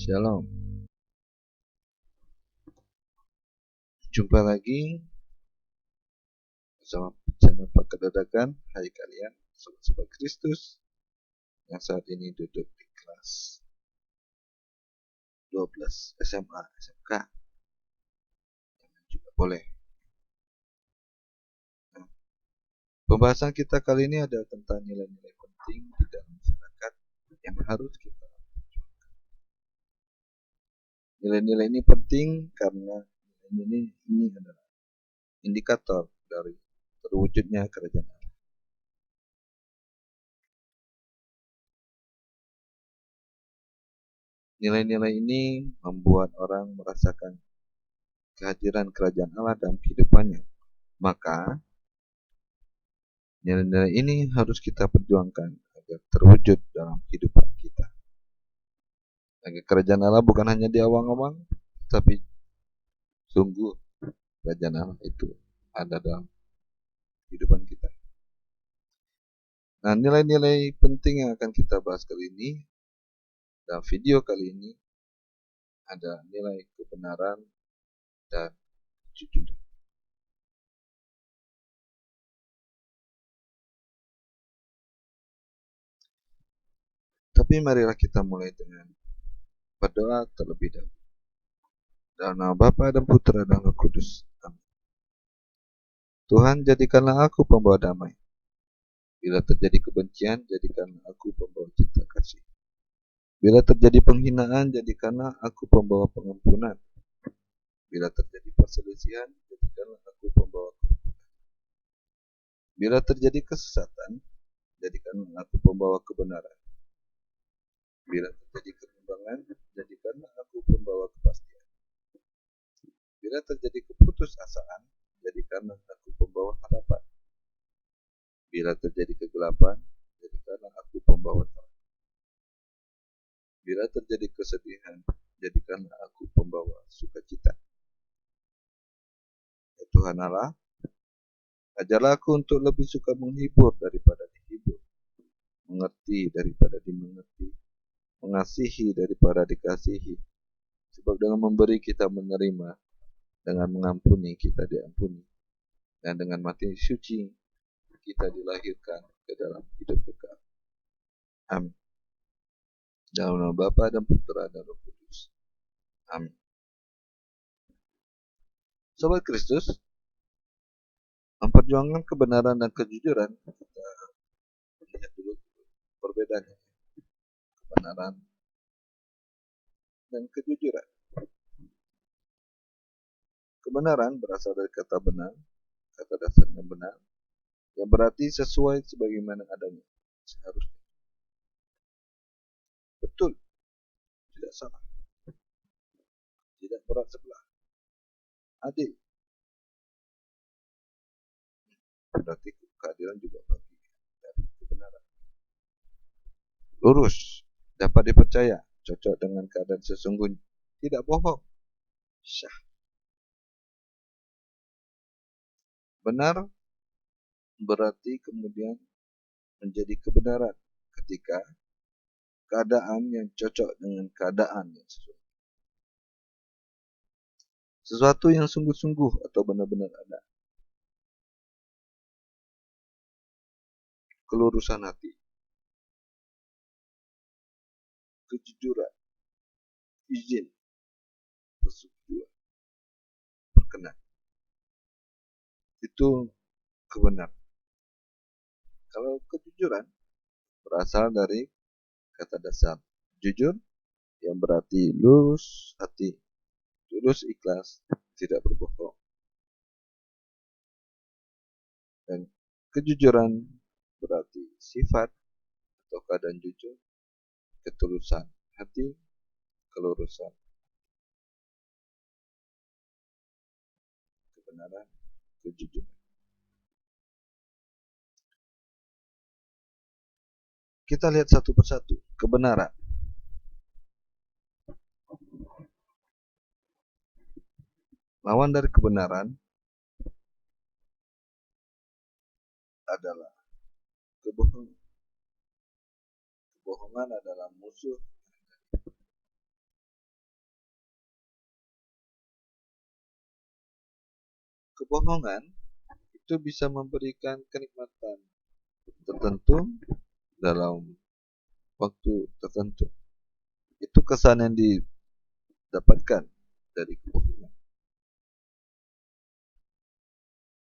Shalom. Jumpa lagi bersama channel Paket Dadakan. Hai kalian, sobat-sobat Kristus yang saat ini duduk di kelas 12 SMA, SMK, juga boleh. Nah, pembahasan kita kali ini adalah tentang nilai-nilai penting di dalam masyarakat yang harus kita perjuangkan. Nilai-nilai ini penting karena nilai ini adalah indikator dari terwujudnya kerajaan Allah. Nilai-nilai ini membuat orang merasakan kehadiran kerajaan Allah dalam kehidupannya. Maka, nilai-nilai ini harus kita perjuangkan agar terwujud dalam kehidupan kita. Agar kerajaan Allah bukan hanya di awang-awang, tapi sungguh kerajaan Allah itu ada dalam kehidupan kita. Nah, nilai-nilai penting yang akan kita bahas kali ini, dalam video kali ini, ada nilai kebenaran dan kejujuran. Tapi marilah kita mulai dengan berdoa terlebih dahulu. Dalam nama Bapa dan Putra dan Roh Kudus. Amin. Tuhan, jadikanlah aku pembawa damai. Bila terjadi kebencian, jadikanlah aku pembawa cinta kasih. Bila terjadi penghinaan, jadikanlah aku pembawa pengampunan. Bila terjadi perselisihan, jadikanlah aku pembawa kerukunan. Bila terjadi kesesatan, jadikanlah aku pembawa kebenaran. Bila terjadi kebimbangan, jadikanlah aku pembawa kepastian. Bila terjadi keputusasaan, jadikanlah aku pembawa harapan. Bila terjadi kegelapan, jadikanlah aku pembawa terang. Bila terjadi kesedihan, jadikanlah aku pembawa sukacita. Ya Tuhan Allah, ajarlah aku untuk lebih suka menghibur daripada dihibur, mengerti daripada dimengerti, mengasihi daripada dikasihi. Sebab dengan memberi kita menerima, dengan mengampuni kita diampuni, dan dengan mati suci kita dilahirkan ke dalam hidup kekal. Amin. Dalam nama Bapa dan Putra dan Roh Kudus. Amin. Sobat Kristus, memperjuangkan kebenaran dan kejujuran, kita lihat dulu perbedaannya. Kebenaran dan kejujuran. Kebenaran berasal dari kata benar, kata dasarnya benar, yang berarti sesuai sebagaimana adanya, seharusnya. Betul, tidak salah, tidak berat sebelah, adil. Berarti keadilan juga bagian dari kebenaran. Lurus, dapat dipercaya, cocok dengan keadaan sesungguhnya, tidak bohong, syah. Benar berarti kemudian menjadi kebenaran ketika keadaan yang cocok dengan keadaan yang sesungguhnya. Sesuatu yang sungguh-sungguh atau benar-benar ada. Kelurusan hati, kejujuran, izin, persetujuan, berkenan. Itu kebenaran. Kalau kejujuran berasal dari kata dasar jujur, yang berarti lurus hati, tulus ikhlas, tidak berbohong. Dan kejujuran berarti sifat atau keadaan jujur, ketulusan hati, kelurusan, kebenaran, kejujuran. Kita lihat satu persatu. Kebenaran. Lawan dari kebenaran adalah kebohongan. Kebohongan adalah musuh. kebohongan itu bisa memberikan kenikmatan tertentu dalam waktu tertentu. Itu kesan yang didapatkan dari kebohongan.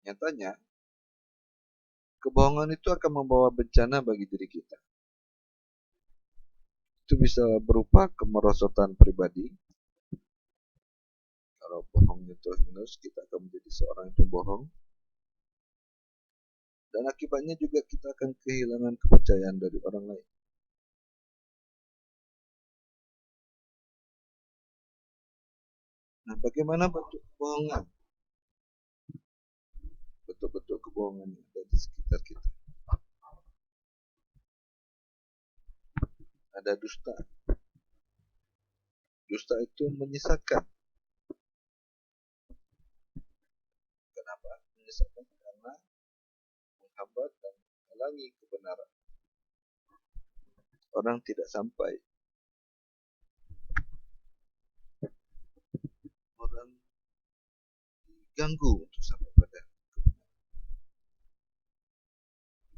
Nyatanya, kebohongan itu akan membawa bencana bagi diri kita. Itu bisa berupa kemerosotan pribadi. Kalau bohongnya terus-menerus, kita akan menjadi seorang yang pembohong. Dan akibatnya juga kita akan kehilangan kepercayaan dari orang lain. Nah, bagaimana bentuk kebohongan? Bentuk-bentuk kebohongan yang ada di sekitar kita. Ada dusta. Dusta itu menyesatkan. Kenapa? Menyesatkan karena menghambat dan menghalangi kebenaran. Orang tidak sampai. Orang diganggu untuk sampai pada kebenaran.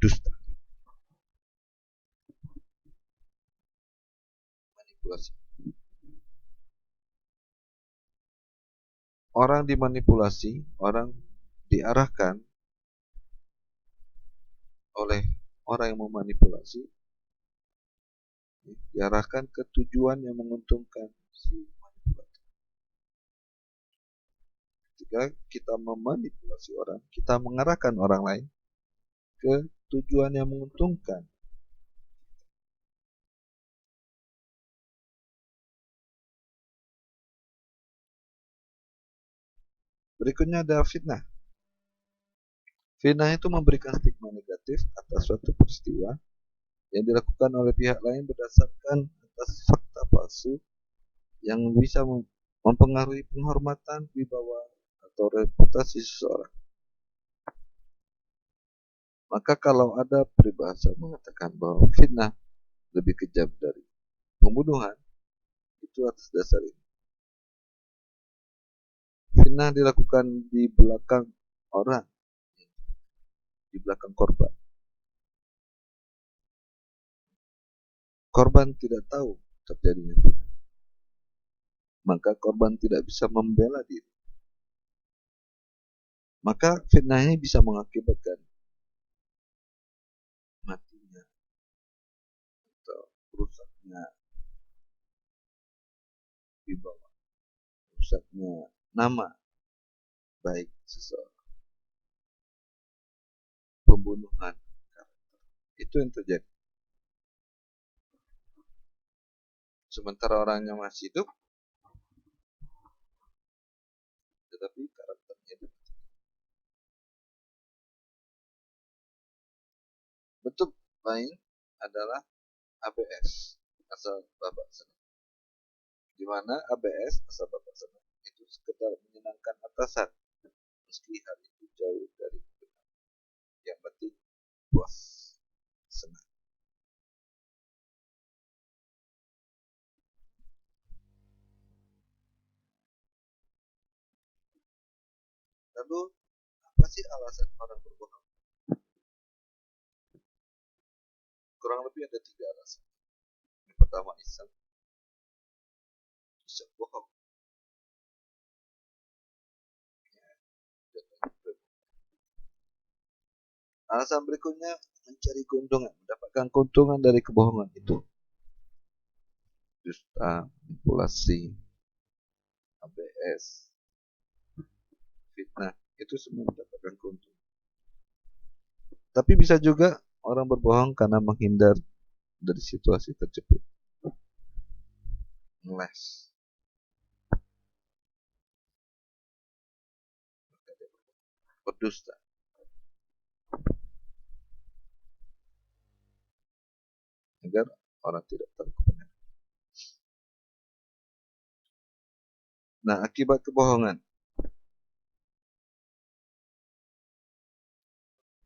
Dusta. Manipulasi. Orang dimanipulasi, orang diarahkan oleh orang yang memanipulasi, diarahkan ke tujuan yang menguntungkan si manipulator. Ketika kita memanipulasi orang, kita mengarahkan orang lain ke tujuan yang menguntungkan. Berikutnya ada fitnah. Fitnah itu memberikan stigma negatif atas suatu peristiwa yang dilakukan oleh pihak lain berdasarkan atas fakta palsu yang bisa mempengaruhi penghormatan, wibawa, atau reputasi seseorang. Maka kalau ada peribahasa mengatakan bahwa fitnah lebih kejam dari pembunuhan, itu atas dasar ini. Fitnah dilakukan di belakang orang, di belakang korban. Korban tidak tahu terjadinya fitnah. Maka korban tidak bisa membela diri. Maka fitnah ini bisa mengakibatkan matinya atau rusaknya wibawa, rusaknya nama baik seseorang, pembunuhan karakter. Itu yang terjadi. Sementara orangnya masih hidup, tetapi karakternya itu. Bentuk lain adalah ABS, asal babak senang. Di mana ABS, asal babak senang, itu sekedar menyenangkan atasan, meski hal itu jauh dari kebenaran. Yang penting puas, senang. Lalu, apa sih alasan orang berbohong? Kurang lebih ada 3 alasan. Yang pertama, iseng bohong. Alasan berikutnya, mencari keuntungan, mendapatkan keuntungan dari kebohongan itu. Dusta, manipulasi, ABS, fitnah, itu semua mendapatkan keuntungan. Tapi bisa juga orang berbohong karena menghindar dari situasi terjepit. Ngeles. Berdusta. Agar orang tidak tahu kebenaran. Nah, akibat kebohongan.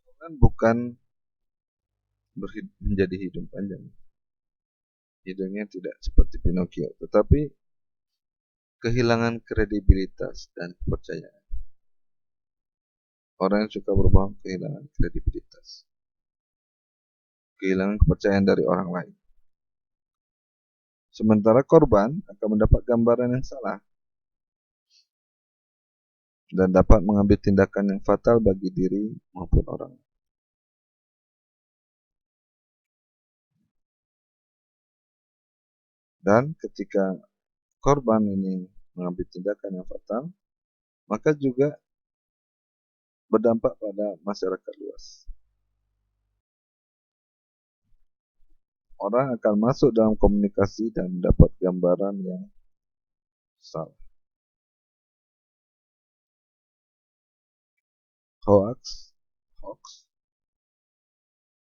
Kebohongan bukan menjadi hidung panjang. Hidungnya tidak seperti Pinocchio, tetapi kehilangan kredibilitas dan kepercayaan. Orang yang suka berbohong kehilangan kredibilitas, kehilangan kepercayaan dari orang lain. Sementara korban akan mendapat gambaran yang salah dan dapat mengambil tindakan yang fatal bagi diri maupun orang. Dan ketika korban ini mengambil tindakan yang fatal, maka juga berdampak pada masyarakat luas. Orang akan masuk dalam komunikasi dan mendapat gambaran yang salah. Hoax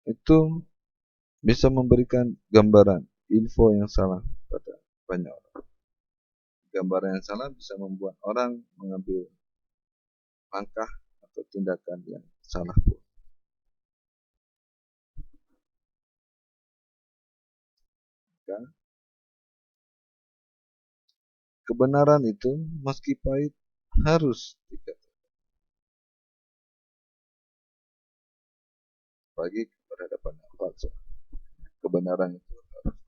itu bisa memberikan gambaran, info yang salah pada banyak orang. Gambaran yang salah bisa membuat orang mengambil langkah atau tindakan yang salah pula. Kebenaran itu meski pahit harus dikatakan. Bagi berhadapan dengan palsu, kebenaran itu harus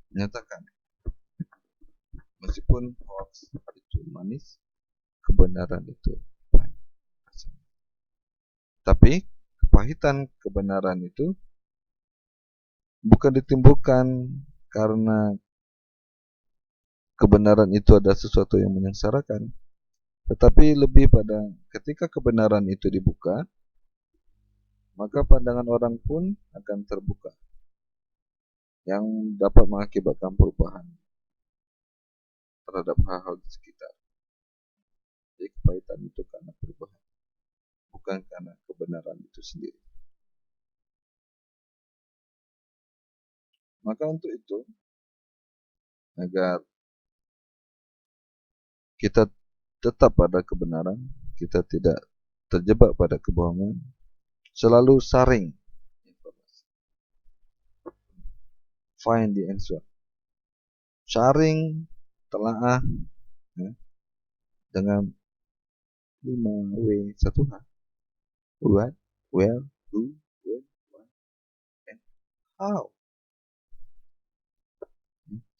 dinyatakan. Meskipun hoax itu manis, kebenaran itu pahit. Tapi kepahitan kebenaran itu bukan ditimbulkan karena kebenaran itu ada sesuatu yang menyengsarakan, tetapi lebih pada ketika kebenaran itu dibuka, maka pandangan orang pun akan terbuka, yang dapat mengakibatkan perubahan terhadap hal-hal di sekitar. Jadi kepahitan itu karena perubahan, bukan karena kebenaran itu sendiri. Maka untuk itu, agar kita tetap pada kebenaran, kita tidak terjebak pada kebohongan, selalu saring informasi. Find the answer. Saring, telaah, ya, dengan 5W1H. What, where, who, when, why, and how.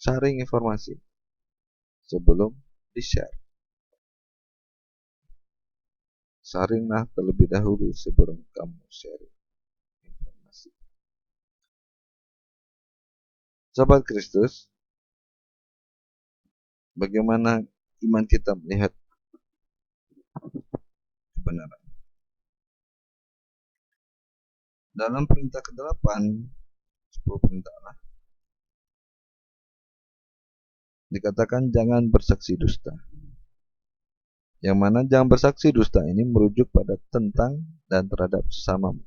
Saring informasi sebelum di-share. Saringlah terlebih dahulu sebelum kamu share informasi. Sahabat Kristus, bagaimana iman kita melihat kebenaran? Dalam perintah ke-8, 10 perintah Allah, dikatakan jangan bersaksi dusta. Yang mana jangan bersaksi dusta ini merujuk pada tentang dan terhadap sesamamu.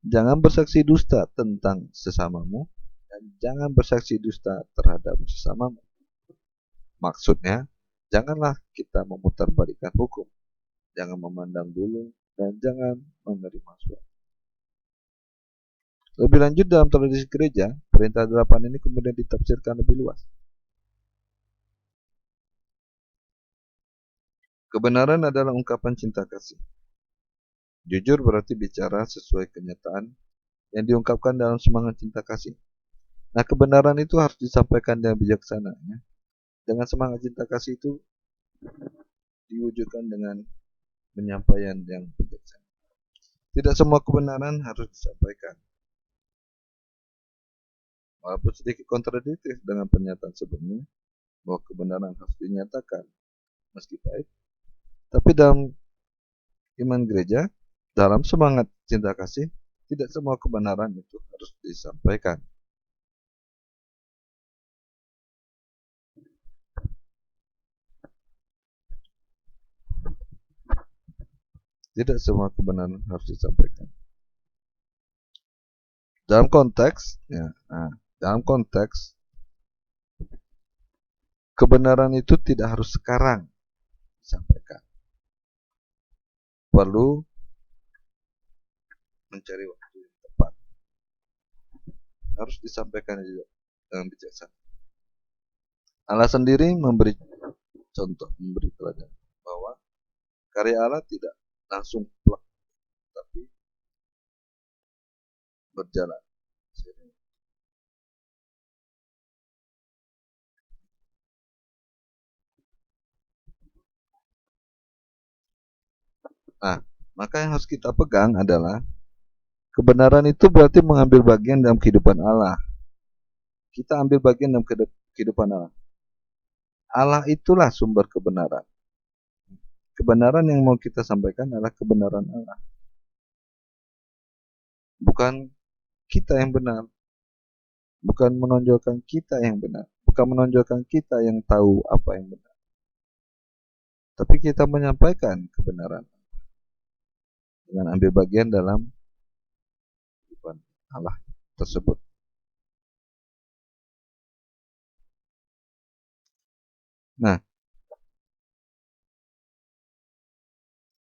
Jangan bersaksi dusta tentang sesamamu dan jangan bersaksi dusta terhadap sesamamu. Maksudnya, janganlah kita memutarbalikkan hukum, jangan memandang bulu, dan jangan menerima suap. Lebih lanjut dalam tradisi gereja, perintah 8 ini kemudian ditafsirkan lebih luas. Kebenaran adalah ungkapan cinta kasih. Jujur berarti bicara sesuai kenyataan yang diungkapkan dalam semangat cinta kasih. Nah, kebenaran itu harus disampaikan dengan bijaksana. Ya. Dengan semangat cinta kasih itu diwujudkan dengan penyampaian yang bijaksana. Tidak semua kebenaran harus disampaikan. Walaupun sedikit kontradiktif dengan pernyataan sebelumnya, bahwa kebenaran harus dinyatakan meski pahit. Tapi dalam iman gereja, dalam semangat cinta kasih, tidak semua kebenaran itu harus disampaikan. Tidak semua kebenaran harus disampaikan. Dalam konteks, kebenaran itu tidak harus sekarang disampaikan. Perlu mencari waktu yang tepat. Harus disampaikan juga dengan bijaksana. Allah sendiri memberi contoh, memberi teladan bahwa karya Allah tidak langsung plak berjalan. Nah, maka yang harus kita pegang adalah kebenaran itu berarti mengambil bagian dalam kehidupan Allah. Kita ambil bagian dalam kehidupan Allah. Allah itulah sumber kebenaran. Kebenaran yang mau kita sampaikan adalah kebenaran Allah. Bukan kita yang benar. Bukan menonjolkan kita yang benar. Bukan menonjolkan kita yang tahu apa yang benar. Tapi kita menyampaikan kebenaran dengan ambil bagian dalam kehidupan Allah tersebut. Nah,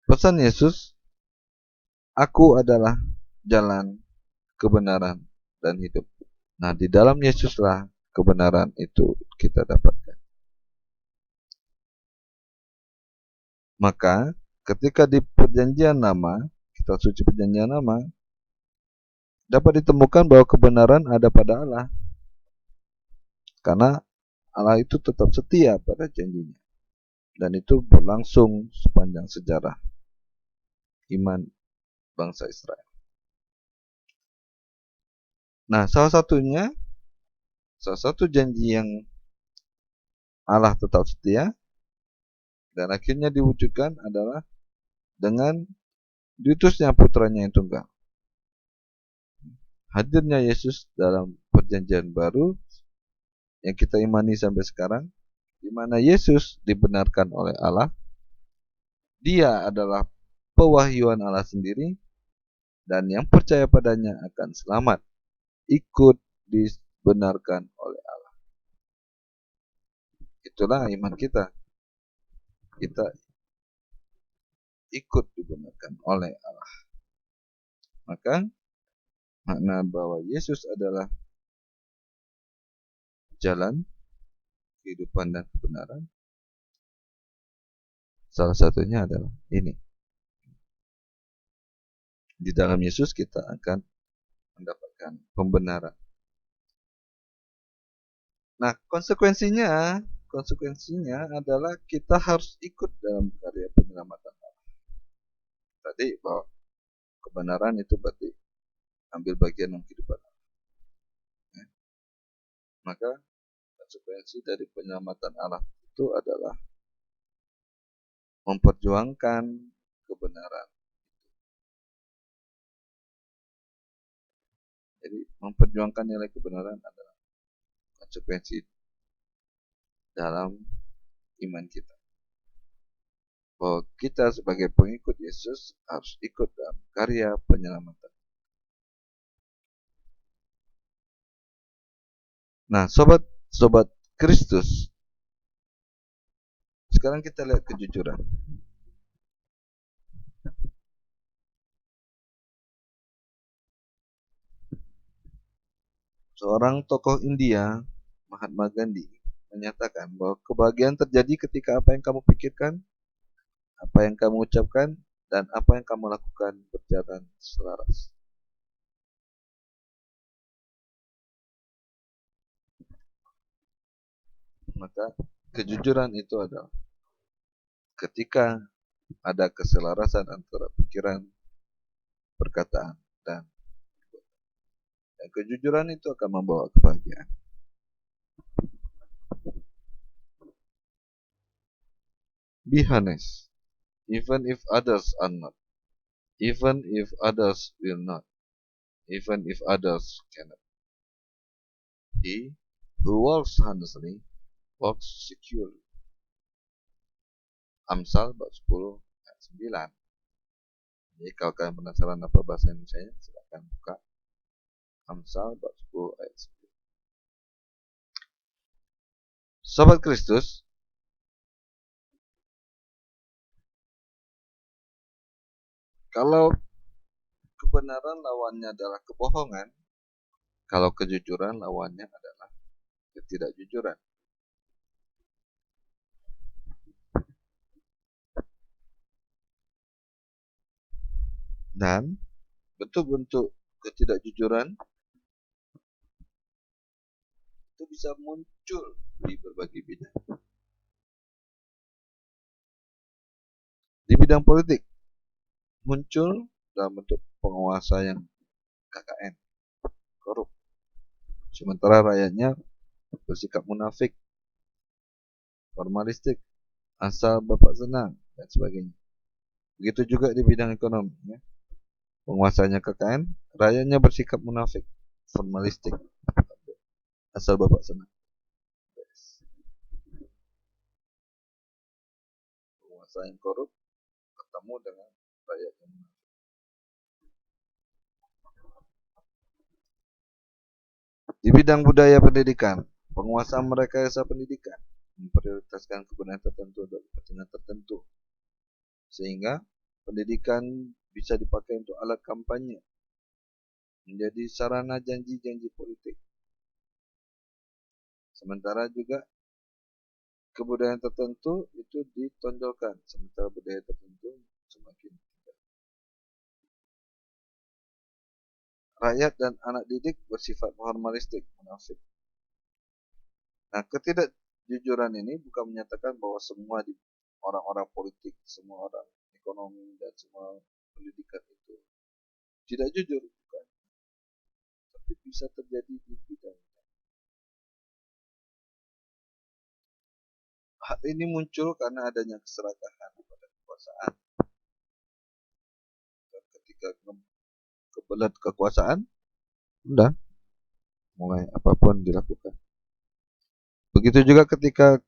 pesan Yesus, aku adalah jalan, kebenaran, dan hidup. Nah, di dalam Yesuslah kebenaran itu kita dapatkan. Maka, ketika di perjanjian lama, kitab suci perjanjian lama, dapat ditemukan bahwa kebenaran ada pada Allah. Karena Allah itu tetap setia pada janjinya. Dan itu berlangsung sepanjang sejarah iman bangsa Israel. Nah, salah satu janji yang Allah tetap setia dan akhirnya diwujudkan adalah dengan diutusnya putranya yang tunggal. Hadirnya Yesus dalam perjanjian baru yang kita imani sampai sekarang, di mana Yesus dibenarkan oleh Allah. Dia adalah pewahyuan Allah sendiri, dan yang percaya padanya akan selamat, ikut dibenarkan oleh Allah. Itulah iman kita. Kita ikut dibenarkan oleh Allah. Maka makna bahwa Yesus adalah jalan, kehidupan, dan kebenaran, salah satunya adalah ini. Di dalam Yesus kita akan mendapatkan pembenaran. Nah, konsekuensinya adalah kita harus ikut dalam karya penyelamatan Allah. Tadi bahwa kebenaran itu berarti ambil bagian dalam kehidupan Allah. Maka konsekuensi dari penyelamatan Allah itu adalah memperjuangkan kebenaran. Jadi memperjuangkan nilai kebenaran adalah konsekuensi dalam iman kita. Bahwa kita sebagai pengikut Yesus harus ikut dalam karya penyelamatan. Nah, sobat Kristus, sekarang kita lihat kejujuran. Seorang tokoh India, Mahatma Gandhi, menyatakan bahwa kebahagiaan terjadi ketika apa yang kamu pikirkan, apa yang kamu ucapkan, dan apa yang kamu lakukan berjalan selaras. Maka kejujuran itu adalah ketika ada keselarasan antara pikiran, perkataan, dan kejujuran itu akan membawa kebahagiaan. Be honest, even if others are not, even if others will not, even if others cannot. He who walks honestly walks securely. Amsal bab 10 ayat 9. Jadi kalau kalian penasaran apa bahasa Indonesia-nya, silakan buka Amsal bab 10 ayat 9. Sobat Kristus, kalau kebenaran lawannya adalah kebohongan, kalau kejujuran lawannya adalah ketidakjujuran. Dan bentuk-bentuk ketidakjujuran itu bisa muncul di berbagai bidang. Di bidang politik, muncul dalam bentuk penguasa yang KKN, korup. Sementara rakyatnya bersikap munafik, formalistik, asal bapak senang, dan sebagainya. Begitu juga di bidang ekonomi. Ya. Penguasanya KKN, rakyatnya bersikap munafik, formalistik, asal bapak senang. Penguasa yang korup ketemu dengan rakyat yang munafik. Di bidang budaya pendidikan, penguasa merekayasa pendidikan, memprioritaskan kebenaran tertentu dan kepentingan tertentu, sehingga pendidikan bisa dipakai untuk alat kampanye, menjadi sarana janji-janji politik. Sementara juga kebudayaan tertentu itu ditonjolkan, sementara budaya tertentu semakin tidak. Rakyat dan anak didik bersifat formalistik, munafik. Nah, ketidakjujuran ini bukan menyatakan bahwa semua orang-orang politik, semua orang ekonomi, dan semua pendidikan itu tidak jujur, bukan. Tapi bisa terjadi di bidang. Hal ini muncul karena adanya keserakahan pada kekuasaan. Dan ketika kebelet kekuasaan, udah mulai apapun dilakukan. Begitu juga ketika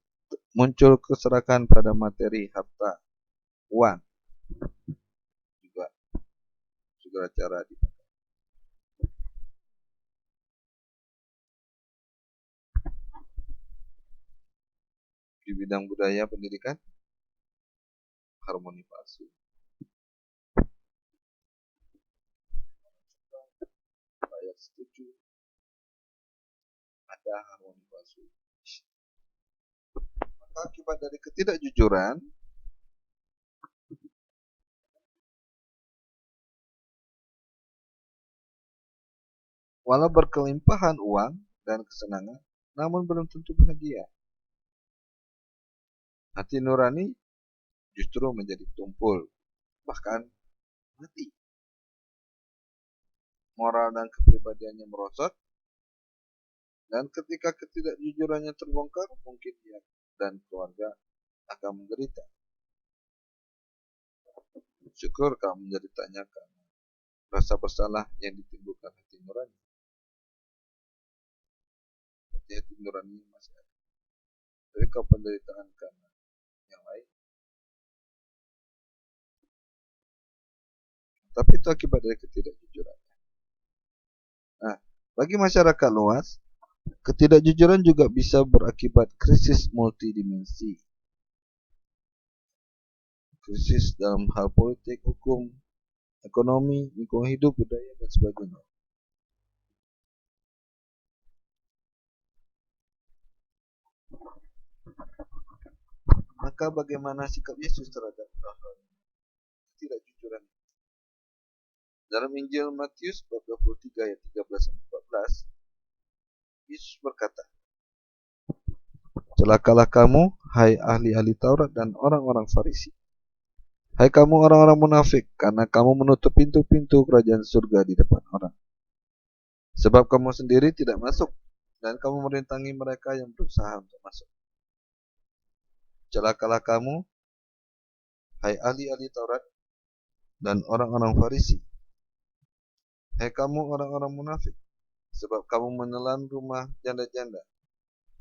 muncul keserakahan pada materi, harta, uang, juga segala cara dipakai. Di bidang budaya pendidikan, harmoni palsu. Rakyat setuju, ada harmoni palsu. Maka akibat dari ketidakjujuran, walau berkelimpahan uang dan kesenangan, namun belum tentu bahagia. Hati nurani justru menjadi tumpul, bahkan mati. Moral dan kepribadiannya merosot, dan ketika ketidakjujurannya terbongkar, mungkin dia dan keluarga akan menderita. Syukur kamu menderitanya karena rasa bersalah yang ditimbulkan hati nurani. Hati nurani masih ada. Tapi kalau penderitaan karena yang lain, tapi itu akibat dari ketidakjujuran. Nah, bagi masyarakat luas, ketidakjujuran juga bisa berakibat krisis multidimensi. Krisis dalam hal politik, hukum, ekonomi, lingkungan hidup, budaya, dan sebagainya. Maka bagaimana sikap Yesus terhadap hal-hal ketidakjujuran? Dalam Injil Matius 23 ayat 13-14, Yesus berkata, "Celakalah kamu, hai ahli-ahli Taurat dan orang-orang Farisi. Hai kamu orang-orang munafik, karena kamu menutup pintu-pintu kerajaan surga di depan orang. Sebab kamu sendiri tidak masuk, dan kamu merintangi mereka yang berusaha untuk masuk. Celakalah kamu, hai ahli-ahli Taurat dan orang-orang Farisi. Hai kamu orang-orang munafik, sebab kamu menelan rumah janda-janda,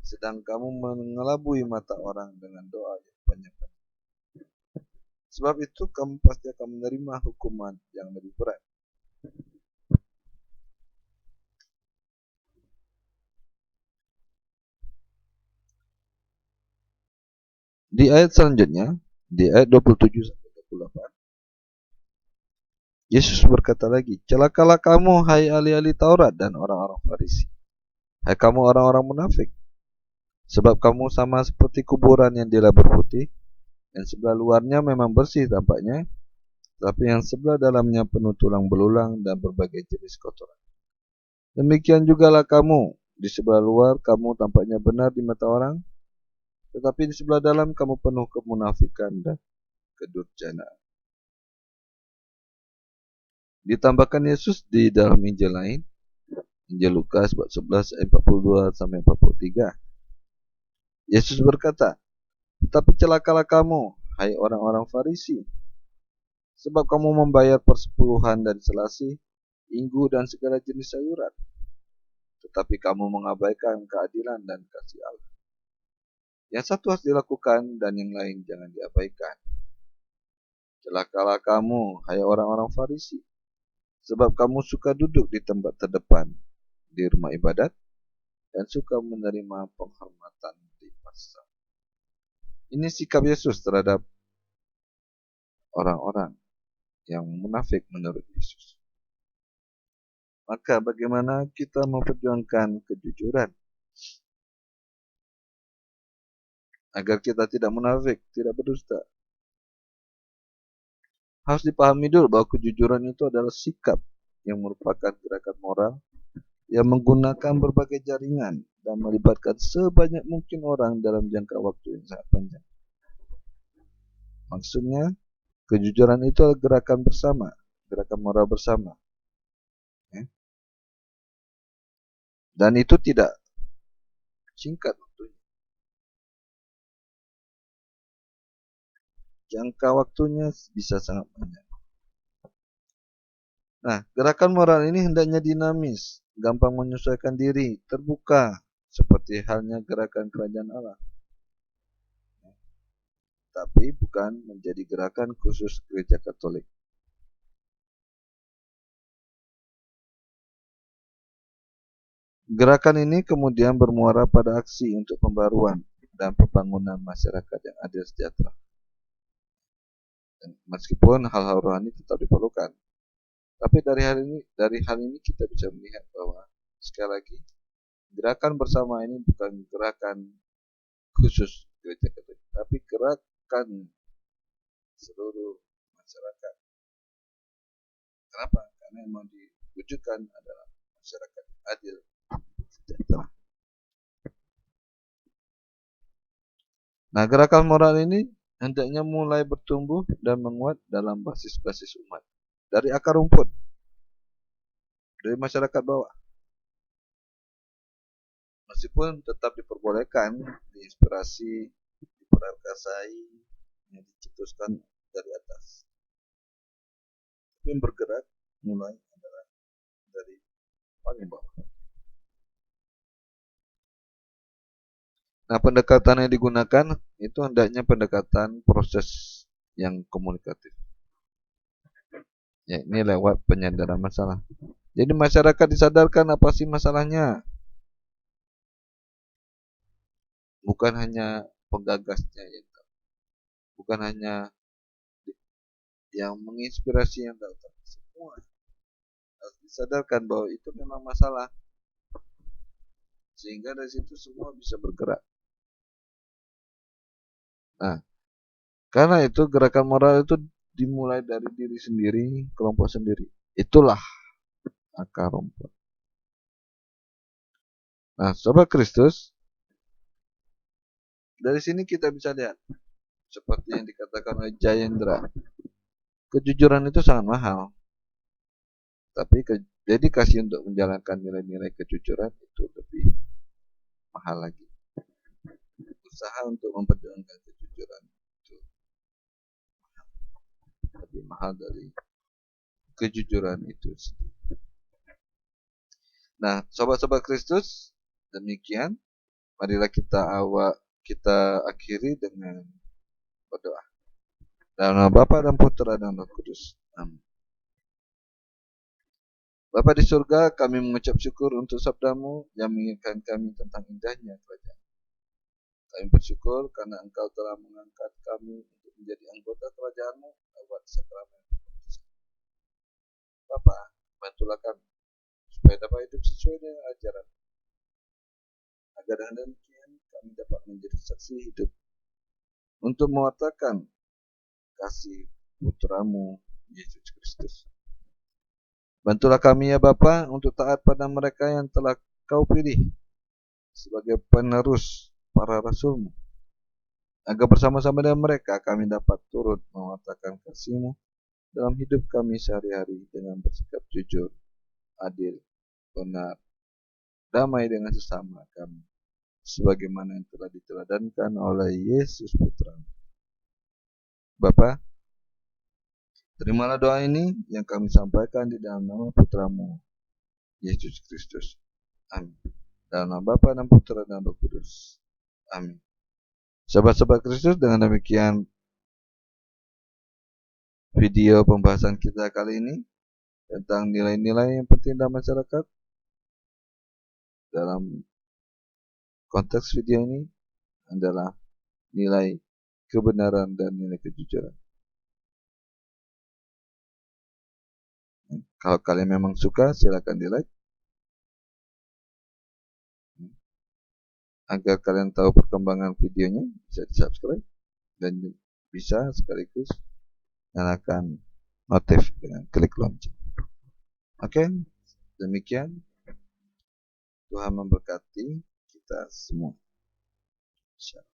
sedang kamu mengelabui mata orang dengan doa yang banyak-banyak. Sebab itu kamu pasti akan menerima hukuman yang lebih berat." Di ayat selanjutnya, di ayat 27-28, Yesus berkata lagi, "Celakalah kamu, hai ahli-ahli Taurat dan orang-orang Farisi. Hai kamu orang-orang munafik, sebab kamu sama seperti kuburan yang dilabur putih, dan sebelah luarnya memang bersih tampaknya, tetapi yang sebelah dalamnya penuh tulang belulang dan berbagai jenis kotoran. Demikian jugalah kamu, di sebelah luar kamu tampaknya benar di mata orang, tetapi di sebelah dalam kamu penuh kemunafikan dan kedurjanaan. Ditambahkan Yesus di dalam Injil lain, Injil Lukas bab 11 ayat 42 sampai 43. Yesus berkata, "Tetapi celakalah kamu, hai orang-orang Farisi, sebab kamu membayar persepuluhan dari selasih, inggu dan segala jenis sayuran, tetapi kamu mengabaikan keadilan dan kasih Allah. Yang satu harus dilakukan dan yang lain jangan diabaikan. Celakalah kamu, hai orang-orang Farisi, sebab kamu suka duduk di tempat terdepan di rumah ibadat dan suka menerima penghormatan di pasar." Ini sikap Yesus terhadap orang-orang yang munafik menurut Yesus. Maka bagaimana kita memperjuangkan kejujuran agar kita tidak munafik, tidak berdusta? Harus dipahami dulu bahwa kejujuran itu adalah sikap yang merupakan gerakan moral yang menggunakan berbagai jaringan dan melibatkan sebanyak mungkin orang dalam jangka waktu yang sangat panjang. Maksudnya, kejujuran itu adalah gerakan bersama, gerakan moral bersama. Dan itu tidak singkat waktunya. Jangka waktunya bisa sangat panjang. Nah, gerakan moral ini hendaknya dinamis, gampang menyesuaikan diri, terbuka, seperti halnya gerakan kerajaan Allah. Tapi bukan menjadi gerakan khusus gereja Katolik. Gerakan ini kemudian bermuara pada aksi untuk pembaruan dan pembangunan masyarakat yang adil sejahtera. Dan meskipun hal-hal rohani tetap diperlukan, tapi dari hal ini kita bisa melihat bahwa sekali lagi gerakan bersama ini bukan gerakan khusus gereja Katolik, tapi gerakan seluruh masyarakat. Kenapa? Karena yang mau diwujudkan adalah masyarakat adil sejahtera. Nah, gerakan moral ini hendaknya mulai bertumbuh dan menguat dalam basis-basis umat, dari akar rumput, dari masyarakat bawah. Meskipun tetap diperbolehkan, diinspirasi, diperkasai, yang dicetuskan dari atas. Tapi yang bergerak mulai adalah dari paling bawah. Nah, pendekatan yang digunakan itu hendaknya pendekatan proses yang komunikatif. Ya, ini lewat penyadaran masalah. Jadi masyarakat disadarkan apa sih masalahnya. Bukan hanya penggagasnya, ya. Bukan hanya yang menginspirasi yang tahu, semua harus disadarkan bahwa itu memang masalah, sehingga dari situ semua bisa bergerak. Nah, karena itu gerakan moral itu dimulai dari diri sendiri, kelompok sendiri. Itulah akar rumput. Nah, Sobat Kristus, dari sini kita bisa lihat, seperti yang dikatakan oleh Jayendra, kejujuran itu sangat mahal. Tapi dedikasi untuk menjalankan nilai-nilai kejujuran itu lebih mahal lagi. Usaha untuk memperjuangkan kejujuran itu lebih mahal dari kejujuran itu sendiri. Nah, sobat-sobat Kristus, demikian. Marilah kita akhiri dengan berdoa. Dalam nama Bapa dan Putra dan Roh Kudus. Amin. Bapa di surga, kami mengucap syukur untuk sabdamu yang mengingatkan kami tentang indahnya kerajaan. Kami bersyukur karena Engkau telah mengangkat kami untuk menjadi anggota kerajaan-Mu lewat sakramen pembaptisan. Bapa, bantulah kami supaya dapat hidup sesuai dengan ajaran, agar dengan demikian kami dapat menjadi saksi hidup untuk mewartakan kasih Putra-Mu Yesus Kristus. Bantulah kami ya Bapa untuk taat pada mereka yang telah Kau pilih sebagai penerus para rasul-Mu, agar bersama-sama dengan mereka kami dapat turut mewartakan kasih-Mu dalam hidup kami sehari-hari dengan bersikap jujur, adil, benar, damai dengan sesama kami, sebagaimana yang telah diteladankan oleh Yesus Putra. Bapa, terimalah doa ini yang kami sampaikan di dalam nama Putra-Mu, Yesus Kristus. Amin. Dalam nama Bapa dan Putra dan Roh Kudus. Amin. Sahabat-sahabat Kristus, dengan demikian video pembahasan kita kali ini tentang nilai-nilai yang penting dalam masyarakat. Dalam konteks video ini adalah nilai kebenaran dan nilai kejujuran. Kalau kalian memang suka, silakan di-like. Agar kalian tahu perkembangan videonya, bisa di-subscribe dan bisa sekaligus nyalakan notif dengan klik lonceng. Oke, demikian. Tuhan memberkati kita semua. Shalom.